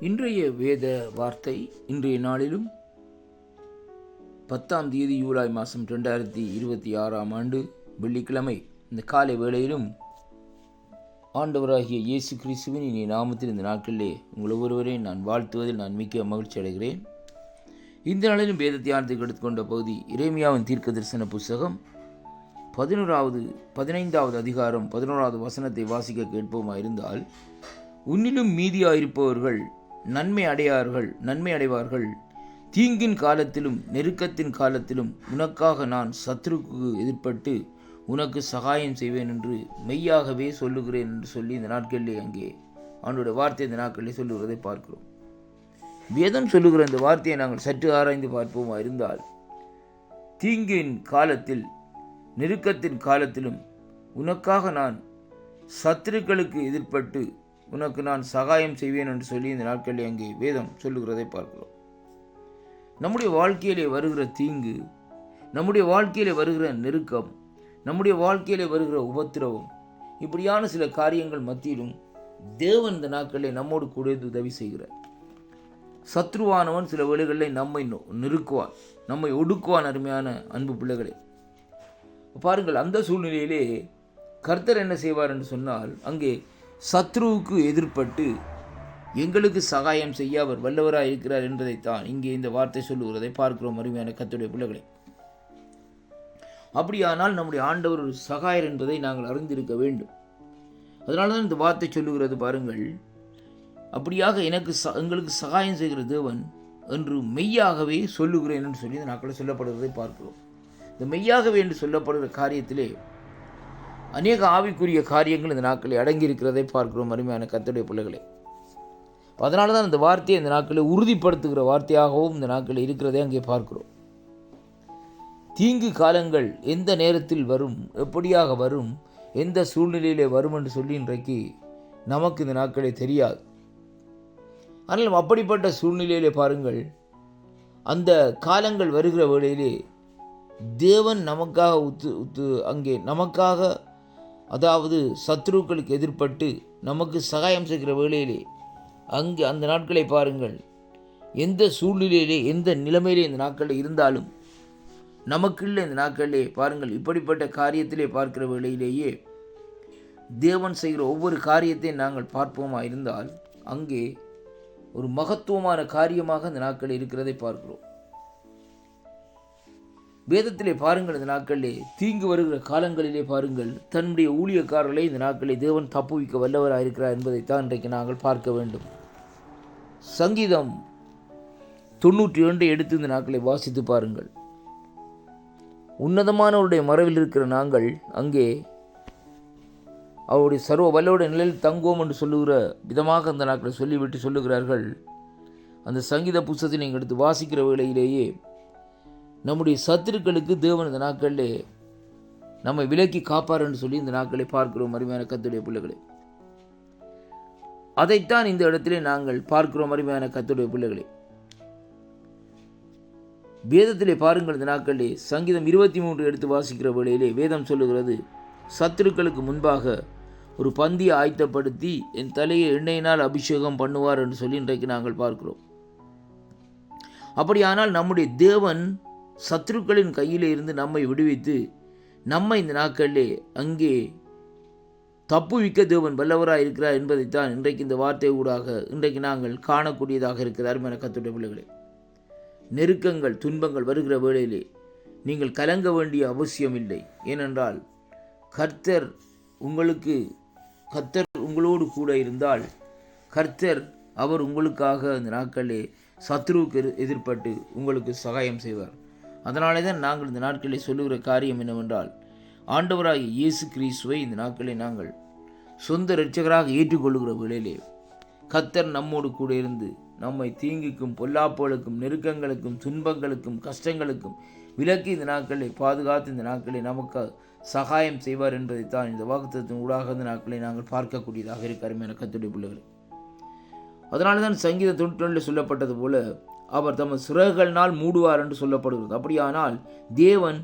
இன்றைய வேத வார்த்தை இன்றைய நாளிலும் 10ஆம் தேதி ஜூலை மாதம் 2026ஆம் ஆண்டு வெள்ளிக்கிழமை இந்த காலை வேளையிலும் ஆண்டவராகிய இயேசு கிறிஸ்துவின் இனி நாமத்தில் இந்த நாட்களிலே உங்கள் ஒவ்வொருவரையும் நான் வாழ்த்துவதில் நான் மிக்க மகிழ்ச்சி அடைகிறேன். இந்த நாளிலும் வேத தியானத்துக்கு எடுத்துக்கொண்ட பகுதி எரேமியாவின் தீர்க்க தரிசன புஸ்தகம் 15வது அதிகாரம் 11வது வசனத்தை வாசிக்க கேட்போமாயிருந்தால், உன்னிலும் மீதியாயிருப்பவர்கள் நன்மை அடைவார்கள். தீங்கின் காலத்திலும் நெருக்கத்தின் காலத்திலும் உனக்காக நான் சத்துருக்கு எதிர்ப்பட்டு உனக்கு சகாயம் செய்வேன் என்று மெய்யாகவே சொல்லுகிறேன் என்று சொல்லி இந்த நாட்களிலே அங்கே அவனுடைய வார்த்தை இந்த நாட்களிலே சொல்லுகிறதை பார்க்கிறோம். வேதம் சொல்லுகிற இந்த வார்த்தையை நாங்கள் சற்று ஆராய்ந்து பார்ப்போமா இருந்தால், தீங்கின் காலத்தில் நெருக்கத்தின் காலத்திலும் உனக்காக நான் சத்துருக்களுக்கு எதிர்ப்பட்டு உனக்கு நான் சகாயம் செய்வேன் என்று சொல்லி இந்த நாட்களில் அங்கே வேதம் சொல்லுகிறதை பார்க்கிறோம். நம்முடைய வாழ்க்கையிலே வருகிற தீங்கு, நம்முடைய வாழ்க்கையிலே வருகிற நெருக்கம், நம்முடைய வாழ்க்கையிலே வருகிற உபத்திரவம், இப்படியான சில காரியங்கள் மத்தியிலும் தேவன் இந்த நாட்களிலே நம்மோடு கூட உதவி செய்கிறார். சத்ருவானவன் சில வேளைகளில் நம்மை நெருக்குவான், நம்மை ஒடுக்குவான். அருமையான அன்பு பிள்ளைகளே, பாருங்கள், அந்த சூழ்நிலையிலே கர்த்தர் என்ன செய்வார் என்று சொன்னால், அங்கே சத்ருவுக்கு எதிர்ப்பட்டு எங்களுக்கு சகாயம் செய்ய அவர் வல்லவராக இருக்கிறார் என்பதைத்தான் இங்கே இந்த வார்த்தை சொல்லுகிறதை பார்க்கிறோம். அருமையான கர்த்தருடைய பிள்ளைகளே, அப்படியானால் நம்முடைய ஆண்டவர் ஒரு சகாயர் என்பதை நாங்கள் அறிந்திருக்க வேண்டும். அதனால தான் இந்த வார்த்தை சொல்லுகிறது. பாருங்கள், அப்படியாக எங்களுக்கு சகாயம் செய்கிற தேவன் என்று மெய்யாகவே சொல்லுகிறேன் என்று சொல்லி இந்த நாட்களில் சொல்லப்படுவதை பார்க்கிறோம். இந்த மெய்யாகவே என்று சொல்லப்படுகிற காரியத்திலே அநேக ஆவிக்குரிய காரியங்கள் இந்த நாட்களில் அடங்கியிருக்கிறதை பார்க்கிறோம். அருமையான கர்த்தருடைய பிள்ளைகளே, அதனால தான் இந்த வார்த்தையை இந்த நாட்களில் உறுதிப்படுத்துகிற வார்த்தையாகவும் இந்த நாட்களில் இருக்கிறதை அங்கே பார்க்கிறோம். தீங்கு காலங்கள் எந்த நேரத்தில் வரும், எப்படியாக வரும், எந்த சூழ்நிலையிலே வரும் என்று சொல்லி இன்றைக்கு நமக்கு இந்த நாட்களே தெரியாது. ஆனால் அப்படிப்பட்ட சூழ்நிலையிலே பாருங்கள், அந்த காலங்கள் வருகிற வேளையிலே தேவன் நமக்காக அதாவது சத்ருக்களுக்கு எதிர்ப்பட்டு நமக்கு சகாயம் செய்கிற வேளையிலே அங்கே அந்த நாட்களை பாருங்கள், எந்த சூழ்நிலையிலே எந்த நிலைமையிலே இந்த நாட்களில் இருந்தாலும் நமக்குள்ள இந்த நாட்களிலே பாருங்கள், இப்படிப்பட்ட காரியத்திலே பார்க்கிற வேளையிலேயே தேவன் செய்கிற ஒவ்வொரு காரியத்தையும் நாங்கள் பார்ப்போமா இருந்தால் அங்கே ஒரு மகத்துவமான காரியமாக இந்த நாட்களில் இருக்கிறதை பார்க்கிறோம். வேதத்திலே பாருங்கள், இந்த நாட்களிலே தீங்கு வருகிற காலங்களிலே பாருங்கள், தன்னுடைய ஊழியக்காரர்களை இந்த நாட்களிலே தேவன் தப்புவிக்க வல்லவராக இருக்கிறார் என்பதைத்தான் இன்றைக்கு நாங்கள் பார்க்க வேண்டும். சங்கீதம் 92 எடுத்து இந்த நாட்களை வாசித்து பாருங்கள். உன்னதமானவருடைய மறைவில் இருக்கிற நாங்கள் அங்கே அவருடைய சர்வ வல்லோட நிலையில் தங்குவோம் என்று சொல்லுகிற விதமாக அந்த நாட்களை சொல்லிவிட்டு சொல்லுகிறார்கள். அந்த சங்கீத புஸ்தகத்தை நீங்கள் எடுத்து வாசிக்கிற வேளையிலேயே நம்முடைய சத்துருக்களுக்கு தேவன் இந்த நாட்களிலே நம்மை விலக்கி காப்பார் என்று சொல்லி இந்த நாட்களை பார்க்கிறோம். அருமையான கர்த்தருடைய பிள்ளைகளே, அதைத்தான் இந்த இடத்திலே நாங்கள் பார்க்கிறோம். அருமையான கர்த்தருடைய பிள்ளைகளே, வேதத்திலே பாருங்கள், இந்த நாட்களிலே சங்கீதம் 23 எடுத்து வாசிக்கிற வேளையிலே வேதம் சொல்லுகிறது, சத்துருக்களுக்கு முன்பாக ஒரு பந்தியை ஆயத்தப்படுத்தி என் தலையை எண்ணெயினால் அபிஷேகம் பண்ணுவார் என்று சொல்லி இன்றைக்கு நாங்கள் பார்க்கிறோம். அப்படியானால் நம்முடைய தேவன் சத்துருக்களின் கையிலே இருந்து நம்மை விடுவித்து நம்மை இந்த நாட்களிலே அங்கே தப்புவிக்க தேவன் வல்லவராக இருக்கிறார் என்பதைத்தான் இன்றைக்கு இந்த வார்த்தை ஊடாக இன்றைக்கு நாங்கள் காணக்கூடியதாக இருக்கிறது. அருமையான கர்த்தருடைய பிள்ளைகளே, நெருக்கங்கள் துன்பங்கள் வருகிற வேளையிலே நீங்கள் கலங்க வேண்டிய அவசியம் இல்லை. ஏனென்றால் கர்த்தர் உங்களோடு கூட இருந்தால் அவர் உங்களுக்காக இந்த நாட்களிலே சத்ருவுக்கு எதிர்ப்பட்டு உங்களுக்கு சகாயம் செய்வார். அதனாலே தான் நாங்கள் இந்த நாட்களில் சொல்லுகிற காரியம் என்னவென்றால், ஆண்டவராகிய இயேசு கிறிஸ்துவை இந்த நாட்களில் நாங்கள் சொந்த இரட்சகராக ஏற்றுக்கொள்ளுகிற வேளையிலே கர்த்தர் நம்மோடு கூட இருந்து நம்மை தீங்குக்கும் பொல்லாப்புகளுக்கும் நெருக்கங்களுக்கும் துன்பங்களுக்கும் கஷ்டங்களுக்கும் விலக்கி இந்த நாட்களில் பாதுகாத்து இந்த நாட்களில் நமக்கு சகாயம் செய்வார் என்பதைத்தான் இந்த வாக்குத்தத்தத்தின் ஊடாக இந்த நாட்களை நாங்கள் பார்க்கக்கூடியதாக இருக்க அருமையான கர்த்தருடைய பிள்ளைகளே. அதனால தான் சங்கீதம் 92 சொல்லப்பட்டது போல அவர் தமது சிறகுகளினால் மூடுவார் என்று சொல்லப்படுகிறது. அப்படியானால் தேவன்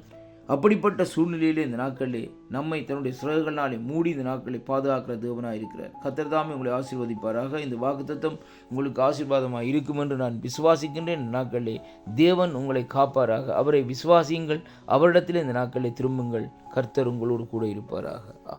அப்படிப்பட்ட சூழ்நிலையிலே இந்த நாட்களிலே நம்மை தன்னுடைய சிறகுகளினாலே மூடி இந்த நாட்களை பாதுகாக்கிற தேவனாக இருக்கிறார். கர்த்தர் தாமே உங்களை ஆசீர்வதிப்பாராக. இந்த வாக்குத்தத்தம் உங்களுக்கு ஆசீர்வாதமாக இருக்கும் என்று நான் விசுவாசிக்கின்றேன். இந்த நாட்களிலே தேவன் உங்களை காப்பாராக. அவரை விசுவாசியுங்கள், அவரிடத்திலே இந்த நாட்களை திரும்புங்கள். கர்த்தர் உங்களோடு கூட இருப்பாராக.